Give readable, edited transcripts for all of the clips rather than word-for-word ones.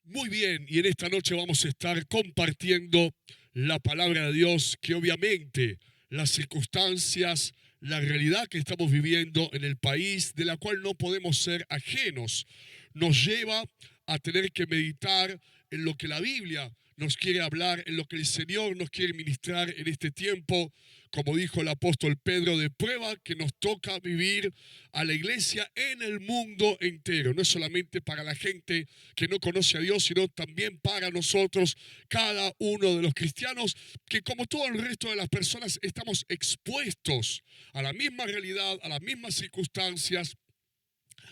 Muy bien, y en esta noche vamos a estar compartiendo la palabra de Dios, que obviamente las circunstancias, la realidad que estamos viviendo en el país, de la cual no podemos ser ajenos, nos lleva a tener que meditar en lo que la Biblia nos quiere hablar, en lo que el Señor nos quiere ministrar en este tiempo, como dijo el apóstol Pedro, de prueba que nos toca vivir a la iglesia en el mundo entero. No es solamente para la gente que no conoce a Dios, sino también para nosotros, cada uno de los cristianos, que como todo el resto de las personas estamos expuestos a la misma realidad, a las mismas circunstancias,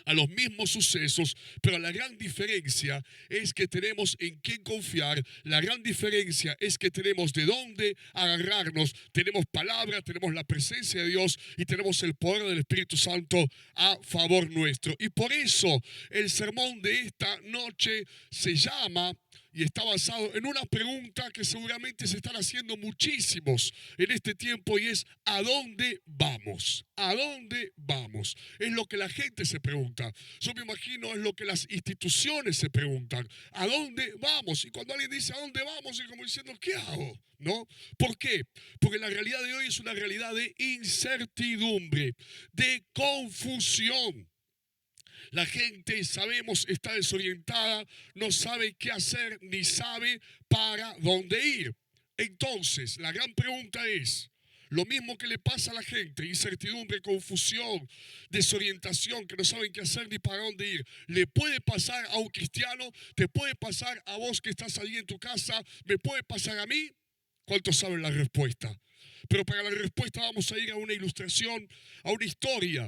a los mismos sucesos, pero la gran diferencia es que tenemos en quién confiar, la gran diferencia es que tenemos de dónde agarrarnos, tenemos palabra, tenemos la presencia de Dios y tenemos el poder del Espíritu Santo a favor nuestro. Y por eso el sermón de esta noche se llama y está basado en una pregunta que seguramente se están haciendo muchísimos en este tiempo, y es: ¿a dónde vamos? ¿A dónde vamos? Es lo que la gente se pregunta. Yo me imagino es lo que las instituciones se preguntan. ¿A dónde vamos? Y cuando alguien dice ¿a dónde vamos? Es como diciendo ¿qué hago? ¿No? ¿Por qué? Porque la realidad de hoy es una realidad de incertidumbre, de confusión. La gente, sabemos, está desorientada, no sabe qué hacer ni sabe para dónde ir. Entonces, la gran pregunta es: lo mismo que le pasa a la gente, incertidumbre, confusión, desorientación, que no saben qué hacer ni para dónde ir, ¿le puede pasar a un cristiano? ¿Te puede pasar a vos que estás allí en tu casa? ¿Me puede pasar a mí? ¿Cuántos saben la respuesta? Pero para la respuesta vamos a ir a una ilustración, a una historia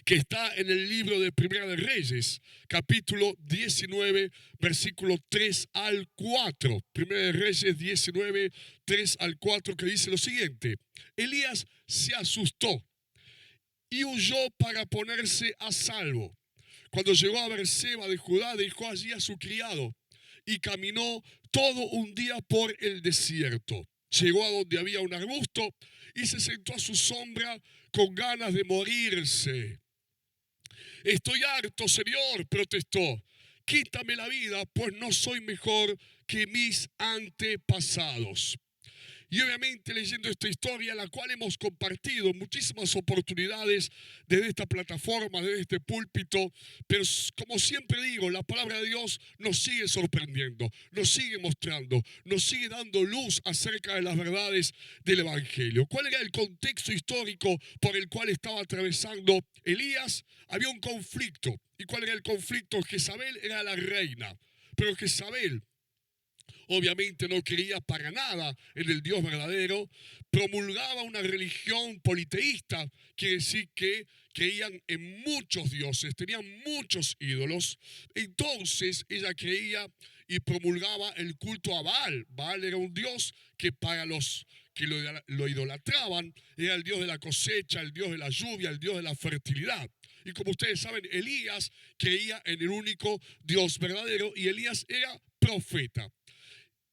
que está en el libro de Primera de Reyes, capítulo 19, versículo 3 al 4. Primera de Reyes 19, 3 al 4, que dice lo siguiente: Elías se asustó y huyó para ponerse a salvo. Cuando llegó a Berseba de Judá, dejó allí a su criado y caminó todo un día por el desierto. Llegó a donde había un arbusto y se sentó a su sombra con ganas de morirse. Estoy harto, Señor, protestó. Quítame la vida, pues no soy mejor que mis antepasados. Y obviamente, leyendo esta historia, la cual hemos compartido en muchísimas oportunidades desde esta plataforma, desde este púlpito, pero como siempre digo, la palabra de Dios nos sigue sorprendiendo, nos sigue mostrando, nos sigue dando luz acerca de las verdades del Evangelio. ¿Cuál era el contexto histórico por el cual estaba atravesando Elías? Había un conflicto. ¿Y cuál era el conflicto? Jezabel era la reina, pero Jezabel obviamente no creía para nada en el Dios verdadero, promulgaba una religión politeísta, quiere decir que creían en muchos dioses, tenían muchos ídolos. Entonces ella creía y promulgaba el culto a Baal. Baal era un dios que para los que lo idolatraban era el dios de la cosecha, el dios de la lluvia, el dios de la fertilidad. Y como ustedes saben, Elías creía en el único Dios verdadero y Elías era profeta.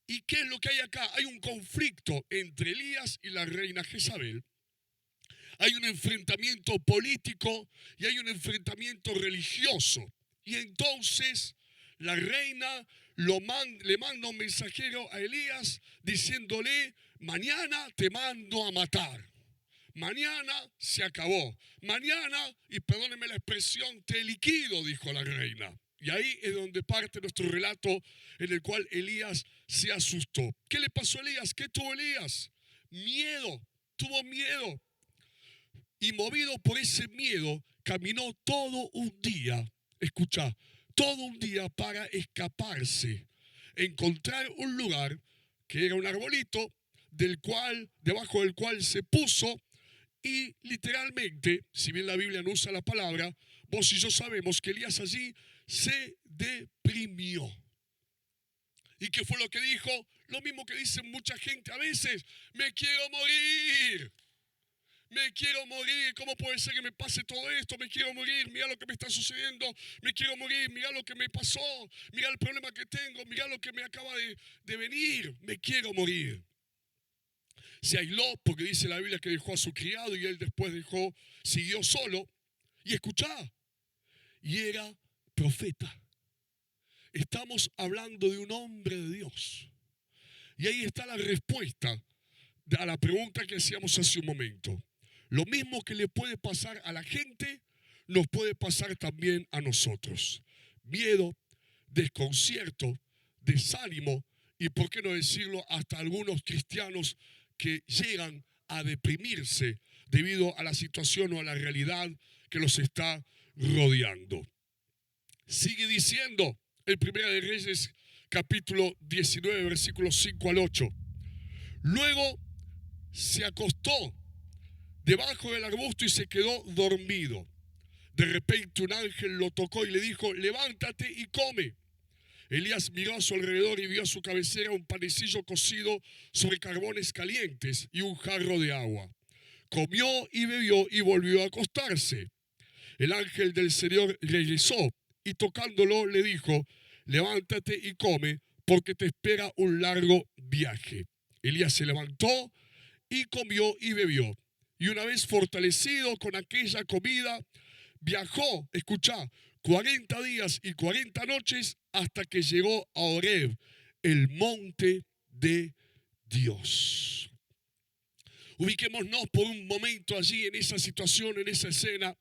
¿Y qué es lo que hay acá? Hay un conflicto entre Elías y la reina Jezabel. Hay un enfrentamiento político y hay un enfrentamiento religioso. Y entonces la reina le manda un mensajero a Elías diciéndole: mañana te mando a matar. Mañana se acabó. Mañana, y perdónenme la expresión, te liquido, dijo la reina. Y ahí es donde parte nuestro relato, en el cual Elías se asustó. ¿Qué le pasó a Elías? ¿Qué tuvo Elías? Miedo, tuvo miedo. Y movido por ese miedo, caminó todo un día, escucha, todo un día para escaparse, encontrar un lugar que era un arbolito, debajo del cual se puso. Y literalmente, si bien la Biblia no usa la palabra, vos y yo sabemos que Elías allí se deprimió. ¿Y qué fue lo que dijo? Lo mismo que dice mucha gente a veces: me quiero morir. Me quiero morir. ¿Cómo puede ser que me pase todo esto? Me quiero morir. Mira lo que me está sucediendo. Me quiero morir. Mira lo que me pasó. Mira el problema que tengo. Mira lo que me acaba de venir. Me quiero morir. Se aisló porque dice la Biblia que dejó a su criado y él después siguió solo. Y escuchá, y era profeta. Estamos hablando de un hombre de Dios. Y ahí está la respuesta a la pregunta que hacíamos hace un momento. Lo mismo que le puede pasar a la gente, nos puede pasar también a nosotros. Miedo, desconcierto, desánimo y, por qué no decirlo, hasta algunos cristianos que llegan a deprimirse debido a la situación o a la realidad que los está rodeando. Sigue diciendo en Primera de Reyes, capítulo 19, versículos 5 al 8. Luego se acostó debajo del arbusto y se quedó dormido. De repente un ángel lo tocó y le dijo: levántate y come. Elías miró a su alrededor y vio a su cabecera un panecillo cocido sobre carbones calientes y un jarro de agua. Comió y bebió y volvió a acostarse. El ángel del Señor regresó y tocándolo le dijo: levántate y come, porque te espera un largo viaje. Elías se levantó y comió y bebió. Y una vez fortalecido con aquella comida, viajó, escuchá, 40 días y 40 noches hasta que llegó a Horeb, el monte de Dios. Ubiquémonos por un momento allí en esa situación, en esa escena.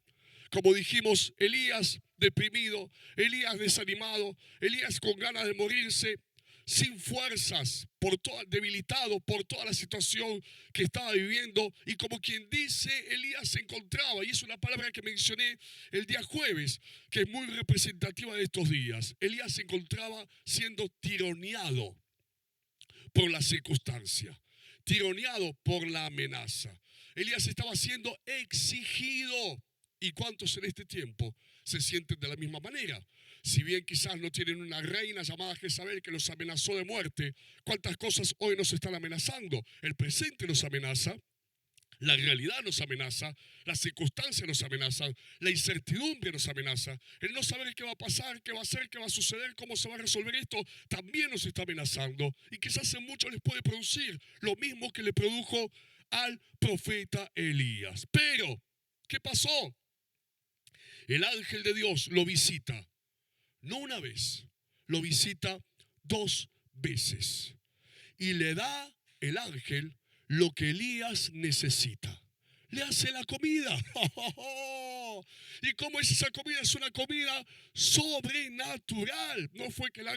Como dijimos, Elías deprimido, Elías desanimado, Elías con ganas de morirse, sin fuerzas, debilitado por toda la situación que estaba viviendo. Y como quien dice, Elías se encontraba, y es una palabra que mencioné el día jueves, que es muy representativa de estos días. Elías se encontraba siendo tironeado por la circunstancia, tironeado por la amenaza. Elías estaba siendo exigido. ¿Y cuántos en este tiempo se sienten de la misma manera? Si bien quizás no tienen una reina llamada Jezabel que los amenazó de muerte, ¿cuántas cosas hoy nos están amenazando? El presente nos amenaza, la realidad nos amenaza, las circunstancias nos amenazan, la incertidumbre nos amenaza, el no saber qué va a pasar, qué va a hacer, qué va a suceder, cómo se va a resolver esto, también nos está amenazando. Y quizás en muchos les puede producir lo mismo que le produjo al profeta Elías. Pero, ¿qué pasó? El ángel de Dios lo visita, no una vez, lo visita 2 veces. Y le da el ángel lo que Elías necesita. Le hace la comida. ¿Y cómo es esa comida? Es una comida sobrenatural. No es que el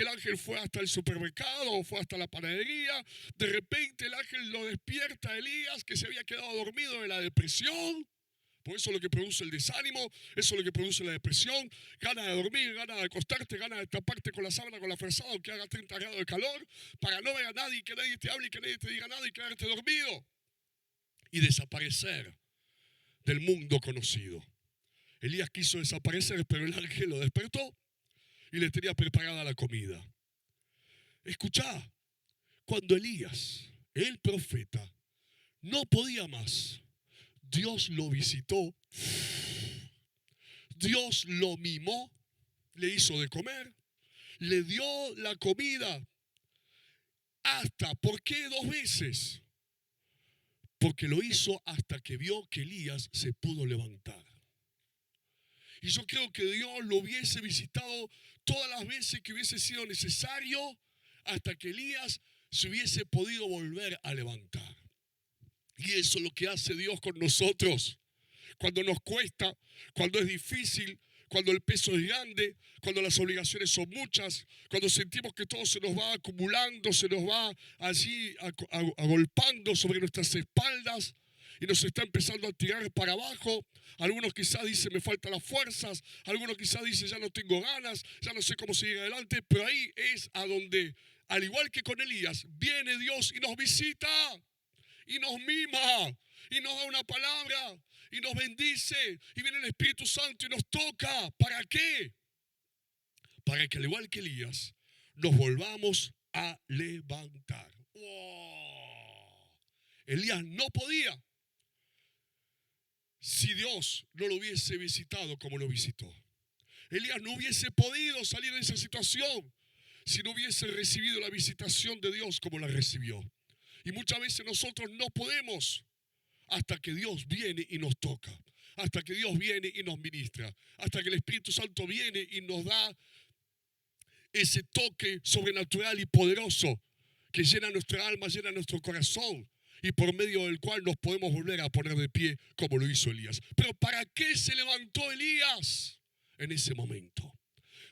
ángel fue hasta el supermercado o fue hasta la panadería. De repente el ángel lo despierta a Elías, que se había quedado dormido de la depresión. Por eso es lo que produce el desánimo, eso es lo que produce la depresión, ganas de dormir, ganas de acostarte, ganas de taparte con la sábana, con la frazada, aunque haga 30 grados de calor, para no ver a nadie, que nadie te hable y que nadie te diga nada y quedarte dormido. Y desaparecer del mundo conocido. Elías quiso desaparecer, pero el ángel lo despertó y le tenía preparada la comida. Escuchá, cuando Elías, el profeta, no podía más, Dios lo visitó, Dios lo mimó, le hizo de comer, le dio la comida. ¿Por qué 2 veces? Porque lo hizo hasta que vio que Elías se pudo levantar. Y yo creo que Dios lo hubiese visitado todas las veces que hubiese sido necesario hasta que Elías se hubiese podido volver a levantar. Y eso es lo que hace Dios con nosotros. Cuando nos cuesta, cuando es difícil, cuando el peso es grande, cuando las obligaciones son muchas, cuando sentimos que todo se nos va acumulando, se nos va allí agolpando sobre nuestras espaldas y nos está empezando a tirar para abajo. Algunos quizás dicen me faltan las fuerzas, algunos quizás dicen ya no tengo ganas, ya no sé cómo seguir adelante, pero ahí es a donde, al igual que con Elías, viene Dios y nos visita y nos mima y nos da una palabra y nos bendice y viene el Espíritu Santo y nos toca. ¿Para qué? Para que al igual que Elías nos volvamos a levantar. ¡Wow! Elías no podía si Dios no lo hubiese visitado como lo visitó. Elías no hubiese podido salir de esa situación si no hubiese recibido la visitación de Dios como la recibió. Y muchas veces nosotros no podemos hasta que Dios viene y nos toca, hasta que Dios viene y nos ministra, hasta que el Espíritu Santo viene y nos da ese toque sobrenatural y poderoso que llena nuestra alma, llena nuestro corazón y por medio del cual nos podemos volver a poner de pie como lo hizo Elías. Pero ¿para qué se levantó Elías en ese momento?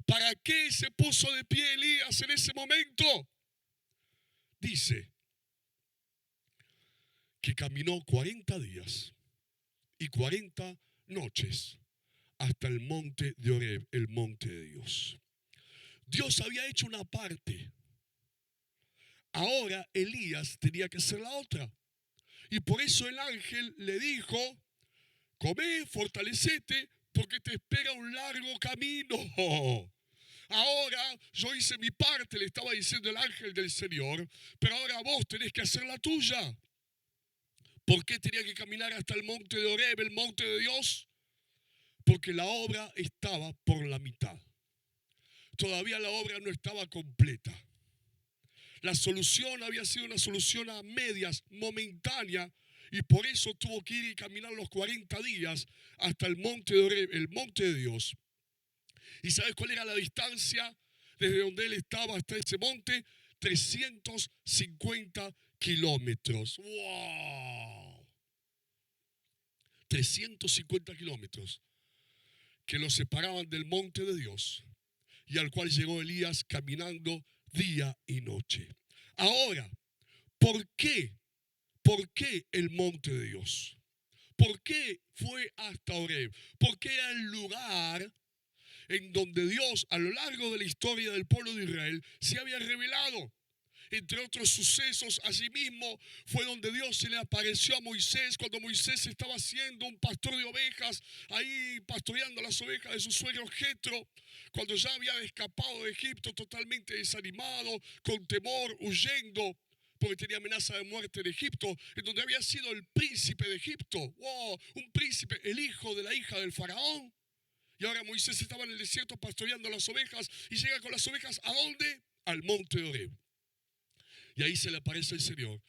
¿Para qué se puso de pie Elías en ese momento? Dice que caminó 40 días y 40 noches hasta el monte de Oreb, el monte de Dios. Dios había hecho una parte. Ahora Elías tenía que hacer la otra. Y por eso el ángel le dijo: come, fortalecete, porque te espera un largo camino. Ahora yo hice mi parte, le estaba diciendo el ángel del Señor, pero ahora vos tenés que hacer la tuya. ¿Por qué tenía que caminar hasta el monte de Oreb, el monte de Dios? Porque la obra estaba por la mitad. Todavía la obra no estaba completa. La solución había sido una solución a medias, momentánea, y por eso tuvo que ir y caminar los 40 días hasta el monte de Oreb, el monte de Dios. ¿Y sabes cuál era la distancia desde donde él estaba hasta ese monte? 350 kilómetros. ¡Wow! 350 kilómetros que lo separaban del monte de Dios y al cual llegó Elías caminando día y noche. Ahora, ¿por qué? ¿Por qué el monte de Dios? ¿Por qué fue hasta Oreb? Porque era el lugar en donde Dios, a lo largo de la historia del pueblo de Israel, se había revelado. Entre otros sucesos, asimismo, fue donde Dios se le apareció a Moisés cuando Moisés estaba siendo un pastor de ovejas, ahí pastoreando las ovejas de su suegro Jetro, cuando ya había escapado de Egipto totalmente desanimado, con temor, huyendo, porque tenía amenaza de muerte en Egipto, en donde había sido el príncipe de Egipto. ¡Wow! Un príncipe, el hijo de la hija del faraón. Y ahora Moisés estaba en el desierto pastoreando las ovejas y llega con las ovejas, ¿a dónde? Al monte de Oreb. Y ahí se le aparece el Señor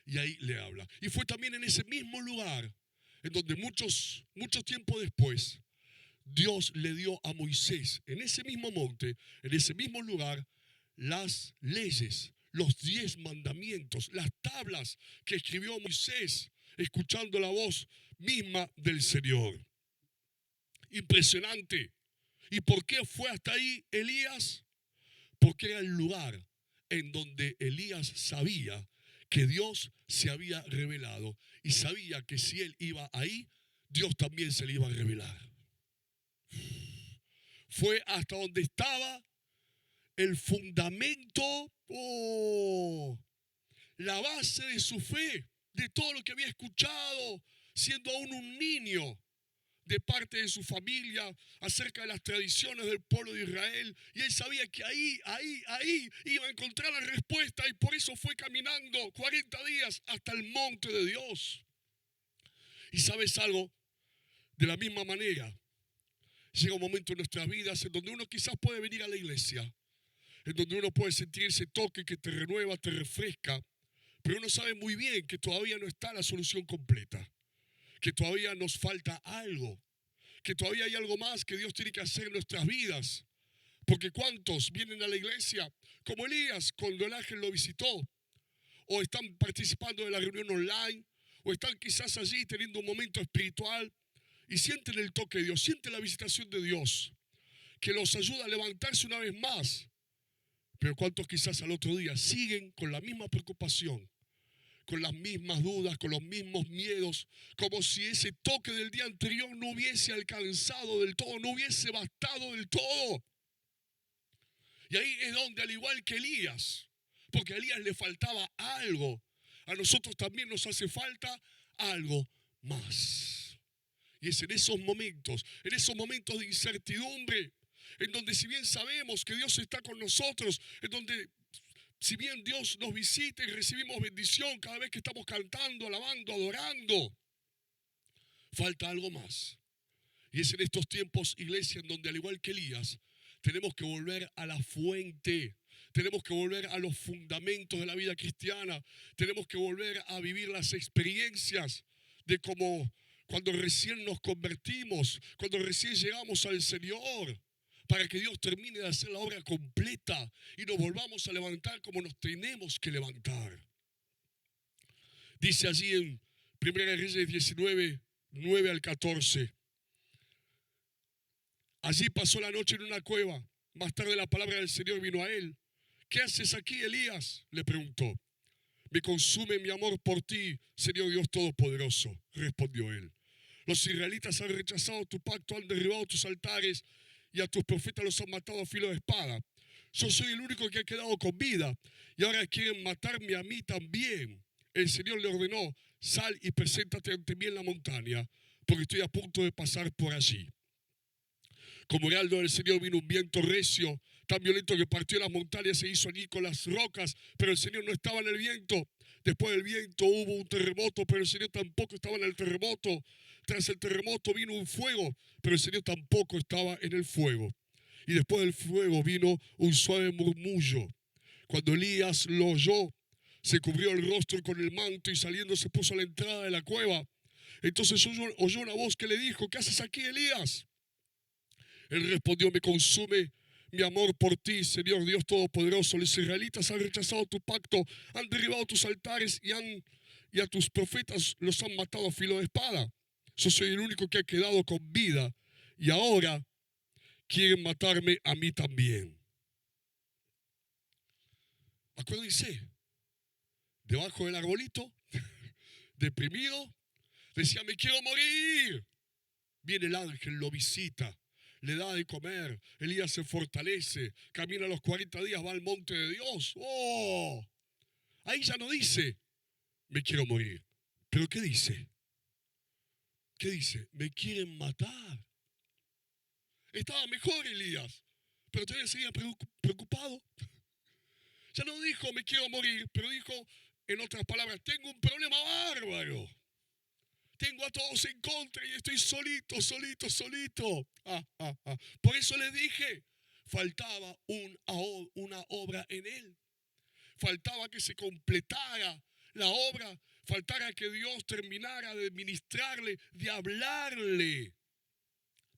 y ahí le habla. Y fue también en ese mismo lugar en donde mucho tiempo después Dios le dio a Moisés, en ese mismo monte, en ese mismo lugar, las leyes, los 10 mandamientos, las tablas que escribió Moisés, escuchando la voz misma del Señor. Impresionante. ¿Y por qué fue hasta ahí Elías? Porque era el lugar en donde Elías sabía que Dios se había revelado y sabía que si él iba ahí, Dios también se le iba a revelar. Fue hasta donde estaba el fundamento, la base de su fe, de todo lo que había escuchado, siendo aún un niño, de parte de su familia, acerca de las tradiciones del pueblo de Israel. Y él sabía que ahí iba a encontrar la respuesta, y por eso fue caminando 40 días hasta el monte de Dios. Y ¿sabes algo? De la misma manera, llega un momento en nuestras vidas en donde uno quizás puede venir a la iglesia, en donde uno puede sentir ese toque que te renueva, te refresca, pero uno sabe muy bien que todavía no está la solución completa, que todavía nos falta algo, que todavía hay algo más que Dios tiene que hacer en nuestras vidas. Porque ¿cuántos vienen a la iglesia como Elías cuando el ángel lo visitó? O están participando de la reunión online, o están quizás allí teniendo un momento espiritual y sienten el toque de Dios, sienten la visitación de Dios, que los ayuda a levantarse una vez más. Pero ¿cuántos quizás al otro día siguen con la misma preocupación, con las mismas dudas, con los mismos miedos, como si ese toque del día anterior no hubiese alcanzado del todo, no hubiese bastado del todo? Y ahí es donde, al igual que Elías, porque a Elías le faltaba algo, a nosotros también nos hace falta algo más. Y es en esos momentos de incertidumbre, en donde si bien sabemos que Dios está con nosotros, en donde si bien Dios nos visita y recibimos bendición cada vez que estamos cantando, alabando, adorando, falta algo más. Y es en estos tiempos, iglesia, en donde al igual que Elías, tenemos que volver a la fuente. Tenemos que volver a los fundamentos de la vida cristiana. Tenemos que volver a vivir las experiencias de como cuando recién nos convertimos, cuando recién llegamos al Señor. para que Dios termine de hacer la obra completa y nos volvamos a levantar como nos tenemos que levantar. Dice allí en 1 Reyes 19, 9 al 14. Allí pasó la noche en una cueva. Más tarde la palabra del Señor vino a él. ¿Qué haces aquí, Elías?, le preguntó. Me consume mi amor por ti, Señor Dios Todopoderoso, respondió él. Los israelitas han rechazado tu pacto, han derribado tus altares y a tus profetas los han matado a filo de espada. Yo soy el único que ha quedado con vida y ahora quieren matarme a mí también. El Señor le ordenó, sal y preséntate ante mí en la montaña, porque estoy a punto de pasar por allí. Como heraldo del Señor vino un viento recio, tan violento que partió las montañas, se hizo allí con las rocas, pero el Señor no estaba en el viento. Después del viento hubo un terremoto, pero el Señor tampoco estaba en el terremoto. Tras el terremoto vino un fuego, pero el Señor tampoco estaba en el fuego. Y después del fuego vino un suave murmullo. Cuando Elías lo oyó, se cubrió el rostro con el manto y saliendo se puso a la entrada de la cueva. Entonces oyó una voz que le dijo, ¿qué haces aquí, Elías? Él respondió, me consume mi amor por ti, Señor Dios Todopoderoso. Los israelitas han rechazado tu pacto, han derribado tus altares y a tus profetas los han matado a filo de espada. Yo soy el único que ha quedado con vida y ahora quieren matarme a mí también. Acuérdense, debajo del arbolito, deprimido, decía, me quiero morir. Viene el ángel, lo visita, le da de comer, Elías se fortalece, camina los 40 días, va al monte de Dios. ¡Oh! Ahí ya no dice, me quiero morir. ¿Pero qué dice? ¿Qué dice? Me quieren matar. Estaba mejor Elías, pero todavía seguía preocupado. Ya no dijo, me quiero morir, pero dijo, en otras palabras, tengo un problema bárbaro. Tengo a todos en contra y estoy solito. Por eso les dije, faltaba una obra en él. Faltaba que se completara la obra. Faltara que Dios terminara de ministrarle, de hablarle,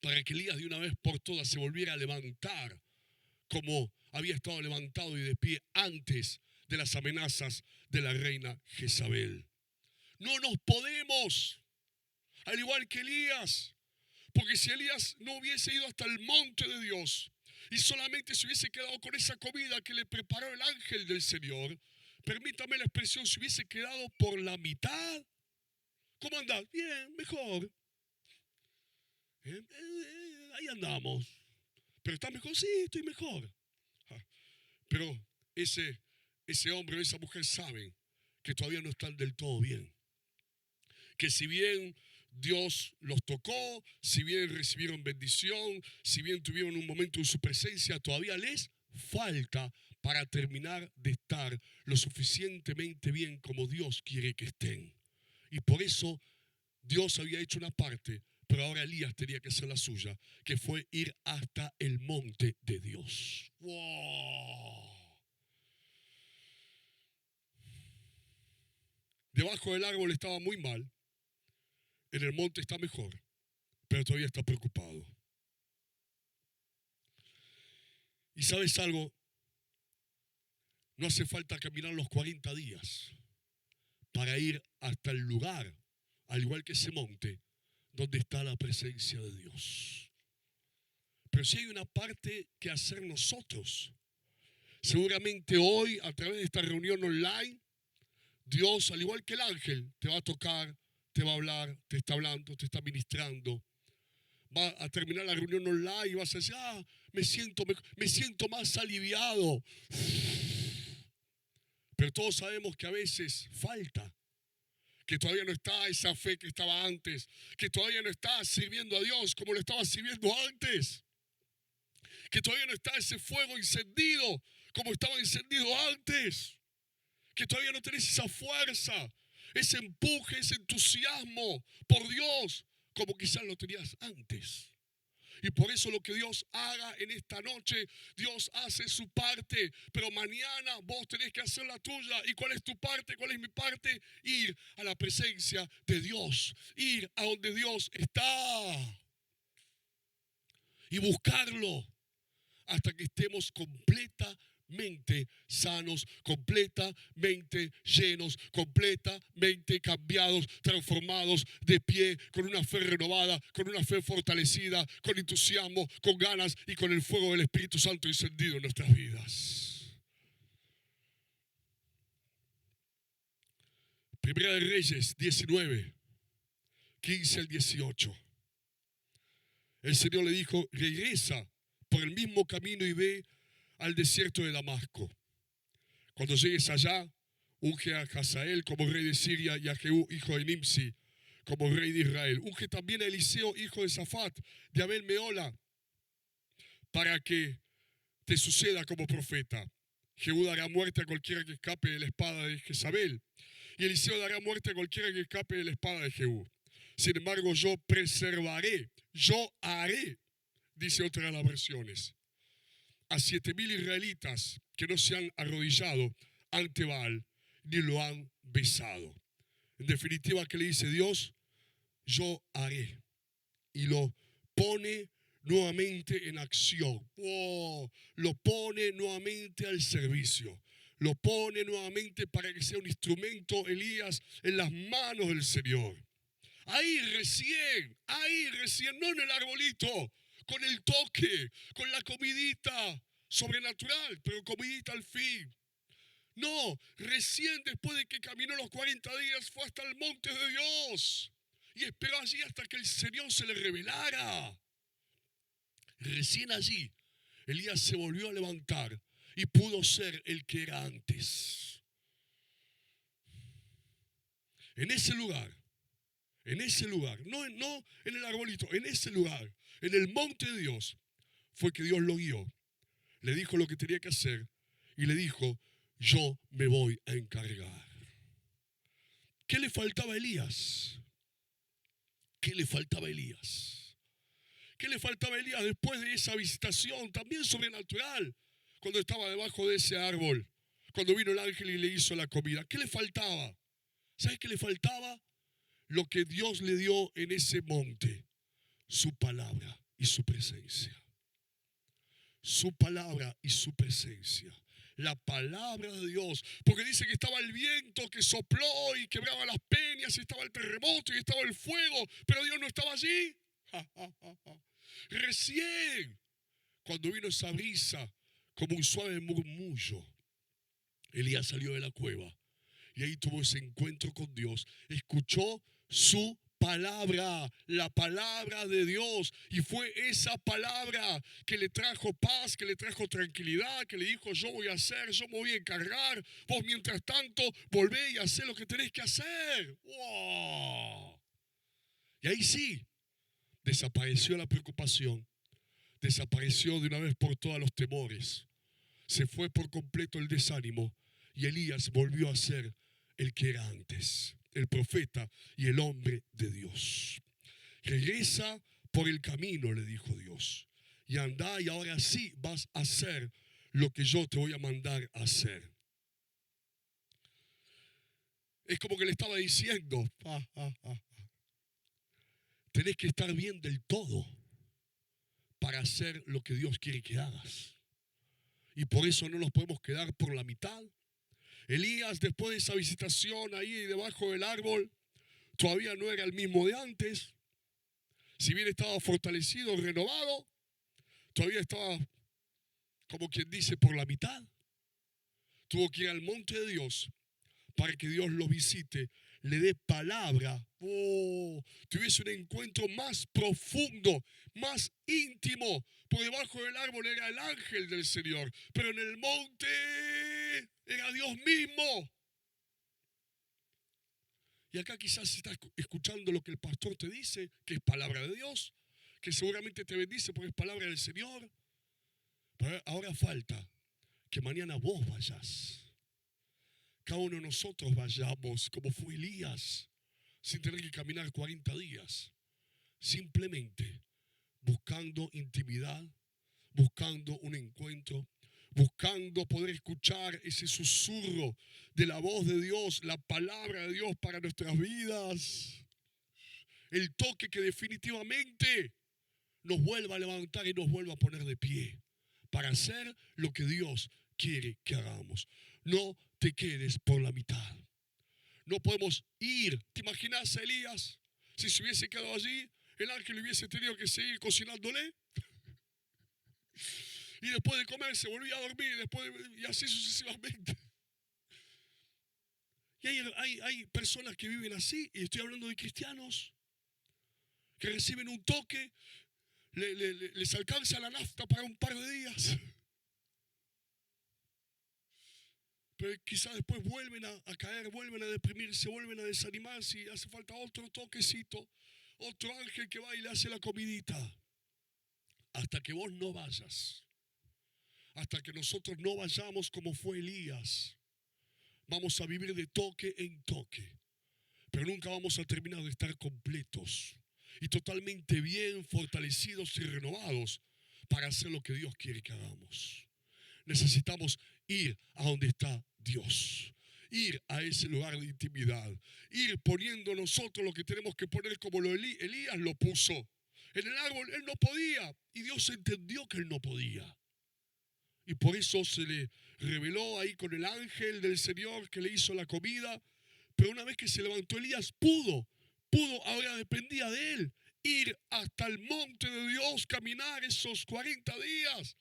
para que Elías de una vez por todas se volviera a levantar como había estado levantado y de pie antes de las amenazas de la reina Jezabel. No nos podemos, al igual que Elías, porque si Elías no hubiese ido hasta el monte de Dios y solamente se hubiese quedado con esa comida que le preparó el ángel del Señor, permítame la expresión, se hubiese quedado por la mitad. ¿Cómo andás? Bien, mejor. Ahí andamos. ¿Pero estás mejor? Sí, estoy mejor. Pero ese hombre o esa mujer saben que todavía no están del todo bien. Que si bien Dios los tocó, si bien recibieron bendición, si bien tuvieron un momento en su presencia, todavía les falta para terminar de estar lo suficientemente bien como Dios quiere que estén. Y por eso Dios había hecho una parte, pero ahora Elías tenía que hacer la suya, que fue ir hasta el monte de Dios. ¡Wow! Debajo del árbol estaba muy mal, en el monte está mejor, pero todavía está preocupado. ¿Y sabes algo? No hace falta caminar los 40 días para ir hasta el lugar, al igual que ese monte, donde está la presencia de Dios. Pero sí hay una parte que hacer nosotros. Seguramente hoy, a través de esta reunión online, Dios, al igual que el ángel, te va a tocar, te va a hablar, te está hablando, te está ministrando. Va a terminar la reunión online y vas a decir, me siento más aliviado. Pero todos sabemos que a veces falta, que todavía no está esa fe que estaba antes, que todavía no está sirviendo a Dios como lo estaba sirviendo antes, que todavía no está ese fuego encendido como estaba encendido antes, que todavía no tenés esa fuerza, ese empuje, ese entusiasmo por Dios como quizás lo tenías antes. Y por eso lo que Dios haga en esta noche, Dios hace su parte, pero mañana vos tenés que hacer la tuya. ¿Y cuál es tu parte? ¿Cuál es mi parte? Ir a la presencia de Dios, ir a donde Dios está y buscarlo. hasta que estemos completamente sanos, completamente llenos, completamente cambiados, transformados, de pie, con una fe renovada, con una fe fortalecida, con entusiasmo, con ganas y con el fuego del Espíritu Santo encendido en nuestras vidas. Primera de Reyes 19, 15 al 18. El Señor le dijo: regresa por el mismo camino y ve al desierto de Damasco. Cuando llegues allá, unge a Hazael como rey de Siria y a Jehú, hijo de Nimsi, como rey de Israel. Unge también a Eliseo, hijo de Safat, de Abel Meola, para que te suceda como profeta. Jehú dará muerte a cualquiera que escape de la espada de Jezabel, y Eliseo dará muerte a cualquiera que escape de la espada de Jehú. Sin embargo, yo preservaré, yo haré, dice otra de las versiones, a 7,000 israelitas que no se han arrodillado ante Baal ni lo han besado. En definitiva, ¿qué le dice Dios? Yo haré. Y lo pone nuevamente en acción. Lo pone nuevamente al servicio. Lo pone nuevamente para que sea un instrumento, Elías, en las manos del Señor. Ahí recién, no en el arbolito, con el toque, con la comidita sobrenatural, pero comidita al fin. No, recién después de que caminó los 40 días fue hasta el monte de Dios y esperó allí hasta que el Señor se le revelara. Recién allí, Elías se volvió a levantar y pudo ser el que era antes. En ese lugar, no en el arbolito, en ese lugar, en el monte de Dios, fue que Dios lo guió, le dijo lo que tenía que hacer y le dijo: yo me voy a encargar. ¿Qué le faltaba a Elías? ¿Qué le faltaba a Elías? ¿Qué le faltaba a Elías después de esa visitación también sobrenatural? Cuando estaba debajo de ese árbol, cuando vino el ángel y le hizo la comida. ¿Qué le faltaba? ¿Sabes qué le faltaba? Lo que Dios le dio en ese monte: su palabra y su presencia. Su palabra y su presencia. La palabra de Dios, porque dice que estaba el viento que sopló y quebraba las peñas, y estaba el terremoto y estaba el fuego, pero Dios no estaba allí. Recién, cuando vino esa brisa como un suave murmullo, Elías salió de la cueva y ahí tuvo ese encuentro con Dios, escuchó su palabra, la palabra de Dios, y fue esa palabra que le trajo paz, que le trajo tranquilidad, que le dijo: yo voy a hacer, yo me voy a encargar, vos mientras tanto volvé y hacé lo que tenés que hacer. ¡Wow! Y ahí sí, desapareció la preocupación, desapareció de una vez por todas los temores, se fue por completo el desánimo y Elías volvió a ser el que era antes, el profeta y el hombre de Dios. Regresa por el camino, le dijo Dios, y anda, y ahora sí vas a hacer lo que yo te voy a mandar a hacer. Es como que le estaba diciendo: tenés que estar bien del todo para hacer lo que Dios quiere que hagas. Y por eso no nos podemos quedar por la mitad. Elías, después de esa visitación ahí debajo del árbol, todavía no era el mismo de antes. Si bien estaba fortalecido, renovado, todavía estaba, como quien dice, por la mitad. Tuvo que ir al monte de Dios para que Dios lo visite, le dé palabra, tuviese un encuentro más profundo, más íntimo. Por debajo del árbol era el ángel del Señor, pero en el monte era Dios mismo. Y acá quizás estás escuchando lo que el pastor te dice, que es palabra de Dios, que seguramente te bendice porque es palabra del Señor. Pero ahora falta que mañana vos vayas. Cada uno de nosotros vayamos como fue Elías, sin tener que caminar 40 días. Simplemente buscando intimidad, buscando un encuentro, buscando poder escuchar ese susurro de la voz de Dios, la palabra de Dios para nuestras vidas. El toque que definitivamente nos vuelva a levantar y nos vuelva a poner de pie para hacer lo que Dios quiere que hagamos. No te quedes por la mitad. No podemos ir. ¿Te imaginas a Elías? Si se hubiese quedado allí, el ángel hubiese tenido que seguir cocinándole. Y después de comer se volvía a dormir, y así sucesivamente. Y hay personas que viven así, y estoy hablando de cristianos, que reciben un toque, les alcanza la nafta para un par de días. Pero quizás después vuelven a caer, vuelven a deprimirse, vuelven a desanimarse y hace falta otro toquecito, otro ángel que va y le hace la comidita. Hasta que vos no vayas, hasta que nosotros no vayamos como fue Elías, vamos a vivir de toque en toque, pero nunca vamos a terminar de estar completos y totalmente bien fortalecidos y renovados para hacer lo que Dios quiere que hagamos. Necesitamos ir a donde está Dios, ir a ese lugar de intimidad, ir poniendo nosotros lo que tenemos que poner, como Elías lo puso. En el árbol él no podía y Dios entendió que él no podía. Y por eso se le reveló ahí con el ángel del Señor que le hizo la comida. Pero una vez que se levantó Elías, pudo, ahora dependía de él, ir hasta el monte de Dios, caminar esos 40 días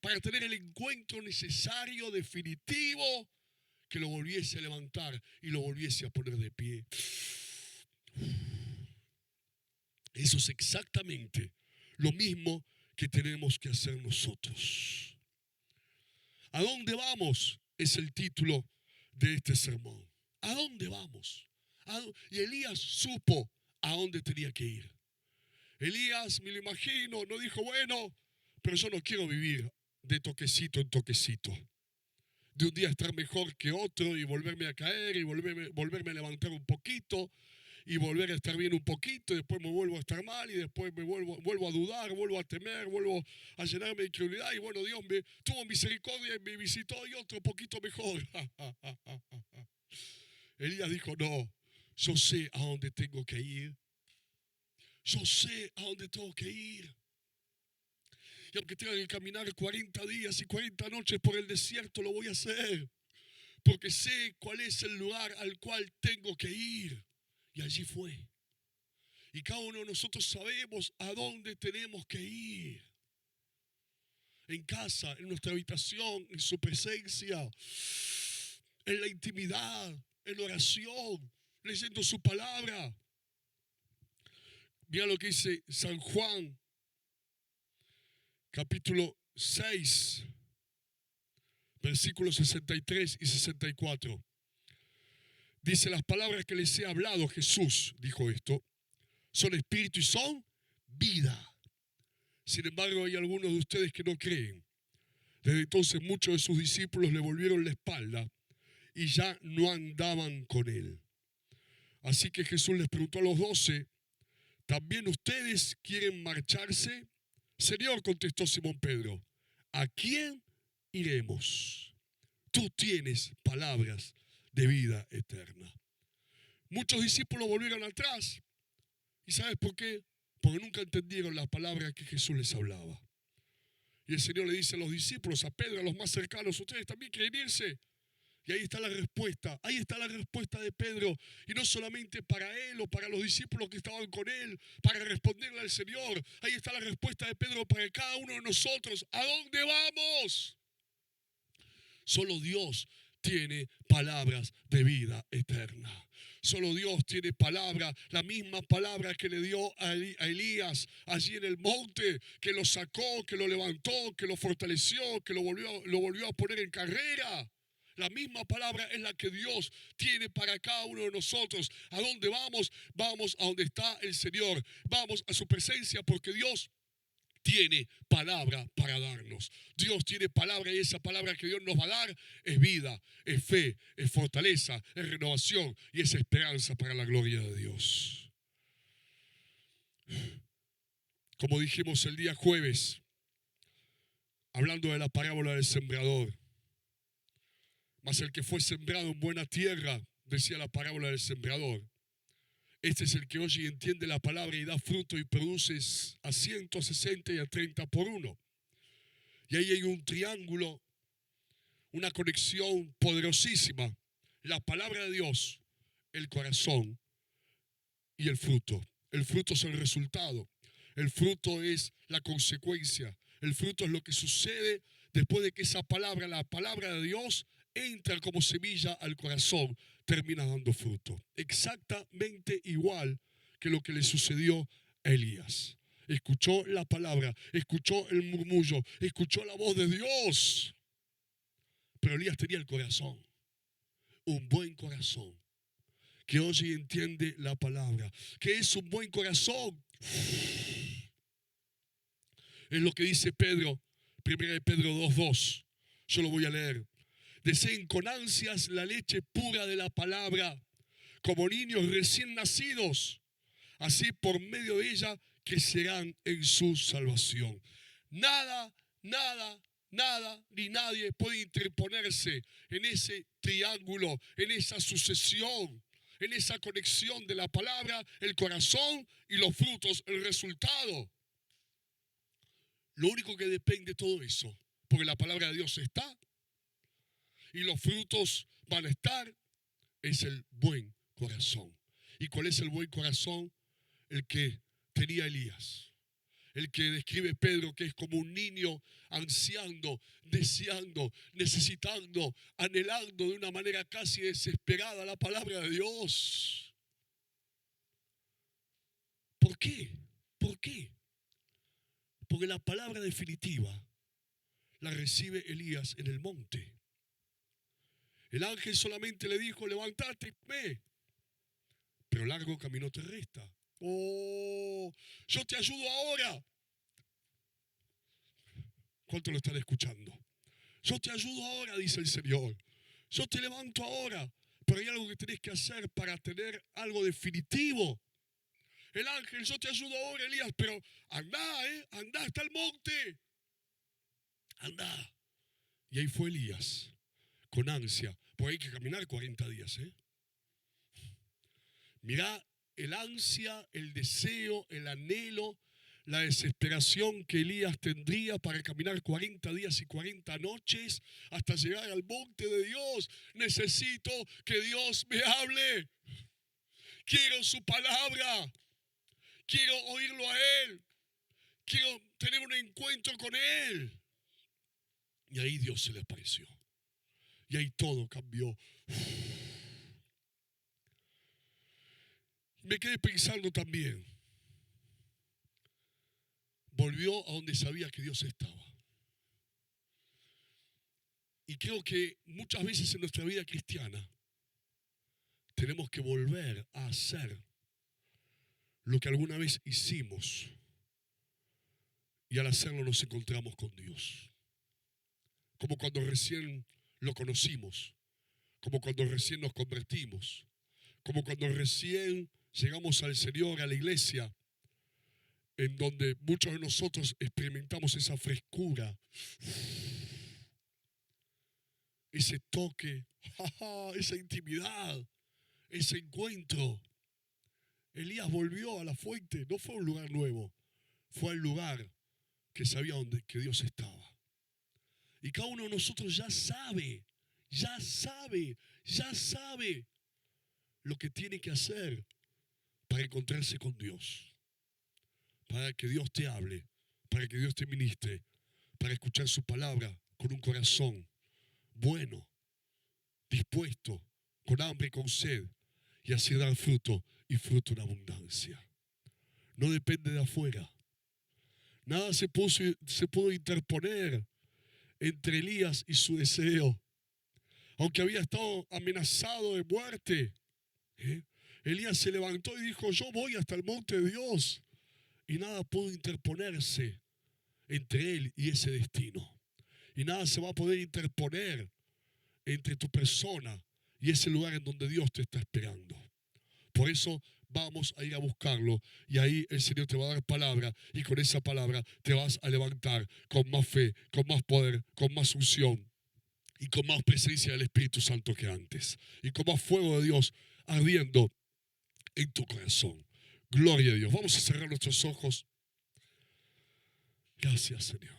para tener el encuentro necesario, definitivo, que lo volviese a levantar y lo volviese a poner de pie. Eso es exactamente lo mismo que tenemos que hacer nosotros. ¿A dónde vamos? Es el título de este sermón. ¿A dónde vamos? Y Elías supo a dónde tenía que ir. Elías, me lo imagino, no dijo, bueno, pero yo no quiero vivir de toquecito en toquecito. De un día estar mejor que otro y volverme a caer y volverme a levantar un poquito y volver a estar bien un poquito y después me vuelvo a estar mal y después me vuelvo a dudar, vuelvo a temer, vuelvo a llenarme de incredulidad y bueno, Dios me tuvo misericordia y me visitó y otro poquito mejor. Elías dijo, no, yo sé a dónde tengo que ir. Yo sé a dónde tengo que ir. Y aunque tenga que caminar 40 días y 40 noches por el desierto, lo voy a hacer. Porque sé cuál es el lugar al cual tengo que ir. Y allí fue. Y cada uno de nosotros sabemos a dónde tenemos que ir. En casa, en nuestra habitación, en su presencia, en la intimidad, en la oración, leyendo su palabra. Mira lo que dice San Juan, capítulo 6, versículos 63 y 64. Dice, las palabras que les he hablado, Jesús dijo esto, son espíritu y son vida. Sin embargo, hay algunos de ustedes que no creen. Desde entonces muchos de sus discípulos le volvieron la espalda y ya no andaban con él. Así que Jesús les preguntó a los 12, ¿también ustedes quieren marcharse? Señor, contestó Simón Pedro, ¿a quién iremos? Tú tienes palabras de vida eterna. Muchos discípulos volvieron atrás. ¿Y sabes por qué? Porque nunca entendieron las palabras que Jesús les hablaba. Y el Señor le dice a los discípulos, a Pedro, a los más cercanos, ¿ustedes también quieren irse? Y ahí está la respuesta de Pedro. Y no solamente para él o para los discípulos que estaban con él, para responderle al Señor. Ahí está la respuesta de Pedro para cada uno de nosotros. ¿A dónde vamos? Solo Dios tiene palabras de vida eterna. Solo Dios tiene palabra, la misma palabra que le dio a Elías allí en el monte, que lo sacó, que lo levantó, que lo fortaleció, que lo volvió a poner en carrera. La misma palabra es la que Dios tiene para cada uno de nosotros. ¿A dónde vamos? Vamos a donde está el Señor. Vamos a su presencia porque Dios tiene palabra para darnos. Dios tiene palabra y esa palabra que Dios nos va a dar es vida, es fe, es fortaleza, es renovación y es esperanza para la gloria de Dios. Como dijimos el día jueves, hablando de la parábola del sembrador, mas el que fue sembrado en buena tierra, decía la parábola del sembrador, este es el que oye y entiende la palabra y da fruto y produce a 100, a 60 y a 30 por uno. Y ahí hay un triángulo, una conexión poderosísima. La palabra de Dios, el corazón y el fruto. El fruto es el resultado. El fruto es la consecuencia. El fruto es lo que sucede después de que esa palabra, la palabra de Dios, entra como semilla al corazón, termina dando fruto. Exactamente igual que lo que le sucedió a Elías. Escuchó la palabra, escuchó el murmullo, escuchó la voz de Dios. Pero Elías tenía el corazón, un buen corazón, que oye y entiende la palabra. ¿Qué es un buen corazón? Es lo que dice Pedro, 1 Pedro 2:2. Yo lo voy a leer. Deseen con ansias la leche pura de la palabra, como niños recién nacidos. Así por medio de ella crecerán en su salvación. Nada, nada, nada ni nadie puede interponerse en ese triángulo, en esa sucesión, en esa conexión de la palabra, el corazón y los frutos, el resultado. Lo único que depende de todo eso, porque la palabra de Dios está y los frutos van a estar, es el buen corazón. ¿Y cuál es el buen corazón? El que tenía Elías. El que describe Pedro, que es como un niño ansiando, deseando, necesitando, anhelando de una manera casi desesperada la palabra de Dios. ¿Por qué? ¿Por qué? Porque la palabra definitiva la recibe Elías en el monte. El ángel solamente le dijo, levántate, ve. Pero largo camino te resta. Oh, yo te ayudo ahora. ¿Cuánto lo están escuchando? Yo te ayudo ahora, dice el Señor. Yo te levanto ahora. Pero hay algo que tenés que hacer para tener algo definitivo. El ángel, yo te ayudo ahora, Elías, pero anda, anda hasta el monte. Anda. Y ahí fue Elías, con ansia. Porque hay que caminar 40 días, Mirá el ansia, el deseo, el anhelo, la desesperación que Elías tendría para caminar 40 días y 40 noches hasta llegar al monte de Dios. Necesito que Dios me hable. Quiero su palabra. Quiero oírlo a Él. Quiero tener un encuentro con Él. Y ahí Dios se le apareció. Y ahí todo cambió. Me quedé pensando también. Volvió a donde sabía que Dios estaba. Y creo que muchas veces en nuestra vida cristiana tenemos que volver a hacer lo que alguna vez hicimos. Y al hacerlo nos encontramos con Dios. Como cuando recién lo conocimos. Como cuando recién nos convertimos. Como cuando recién llegamos al Señor, a la iglesia, en donde muchos de nosotros experimentamos esa frescura, ese toque, esa intimidad, ese encuentro. Elías volvió a la fuente, no fue a un lugar nuevo, fue al lugar que sabía que Dios estaba. Y cada uno de nosotros ya sabe lo que tiene que hacer para encontrarse con Dios, para que Dios te hable, para que Dios te ministre, para escuchar su palabra con un corazón bueno, dispuesto, con hambre y con sed, y así dar fruto y fruto en abundancia. No depende de afuera. Nada se pudo interponer entre Elías y su deseo. Aunque había estado amenazado de muerte, Elías se levantó y dijo, yo voy hasta el monte de Dios. Y nada pudo interponerse entre él y ese destino. Y nada se va a poder interponer entre tu persona y ese lugar en donde Dios te está esperando. Por eso vamos a ir a buscarlo y ahí el Señor te va a dar palabra y con esa palabra te vas a levantar con más fe, con más poder, con más unción y con más presencia del Espíritu Santo que antes y con más fuego de Dios ardiendo en tu corazón. Gloria a Dios. Vamos a cerrar nuestros ojos. Gracias, Señor.